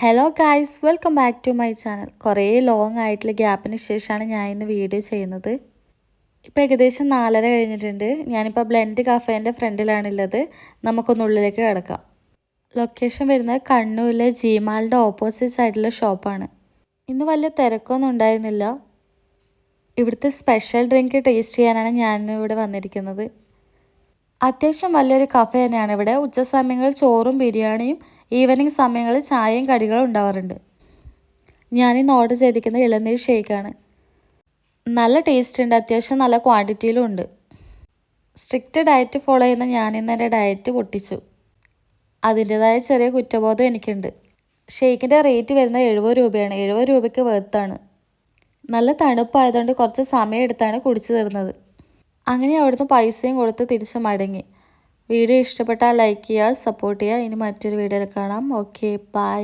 Hello guys, welcome back to my channel. കുറേ long ആയിട്ടുള്ള ഗ്യാപ്പിന് ശേഷമാണ് ഞാൻ ഇന്ന് വീഡിയോ ചെയ്യുന്നത്. ഇപ്പോൾ ഏകദേശം 4:30 കഴിഞ്ഞിട്ടുണ്ട്. ഞാനിപ്പോൾ ബ്ലെൻഡ് കഫേൻ്റെ ഫ്രണ്ടിലാണുള്ളത്. നമുക്കൊന്നുള്ളിലേക്ക് കിടക്കാം. ലൊക്കേഷൻ വരുന്നത് കണ്ണൂരിലെ ജിമാളിൻ്റെ ഓപ്പോസിറ്റ് സൈഡിലുള്ള ഷോപ്പാണ്. ഇന്ന് വലിയ തിരക്കൊന്നും ഉണ്ടായിരുന്നില്ല. ഇവിടുത്തെ സ്പെഷ്യൽ ഡ്രിങ്ക് ടേസ്റ്റ് ചെയ്യാനാണ് ഞാനിവിടെ വന്നിരിക്കുന്നത്. അത്യാവശ്യം വലിയൊരു കഫേ തന്നെയാണ് ഇവിടെ. ഉച്ച സമയങ്ങളിൽ ചോറും ബിരിയാണിയും, ഈവനിങ് സമയങ്ങളിൽ ചായയും കടികളും ഉണ്ടാവാറുണ്ട്. ഞാനിന്ന് ഓർഡർ ചെയ്തിരിക്കുന്നത് ഇളനീർ ഷേക്കാണ്. നല്ല ടേസ്റ്റ് ഉണ്ട്, അത്യാവശ്യം നല്ല ക്വാണ്ടിറ്റിയിലും ഉണ്ട്. സ്ട്രിക്റ്റ് ഡയറ്റ് ഫോളോ ചെയ്യുന്ന ഞാനിന്ന് എൻ്റെ ഡയറ്റ് പൊട്ടിച്ചു. അതിൻ്റെതായ ചെറിയ കുറ്റബോധം എനിക്കുണ്ട്. ഷേക്കിൻ്റെ റേറ്റ് വരുന്നത് 70 രൂപയാണ്. 70 രൂപയ്ക്ക് വെർത്താണ്. നല്ല തണുപ്പായതുകൊണ്ട് കുറച്ച് സമയം എടുത്താണ് കുടിച്ചു തീർന്നത്. അങ്ങനെ അവിടുന്ന് പൈസയും കൊടുത്ത് തിരിച്ച് മടങ്ങി. വീഡിയോ ഇഷ്ടപ്പെട്ടാൽ ലൈക്ക് ചെയ്യുക, സപ്പോർട്ട് ചെയ്യുക. ഇനി മറ്റൊരു വീഡിയോയിൽ കാണാം. Okay, by.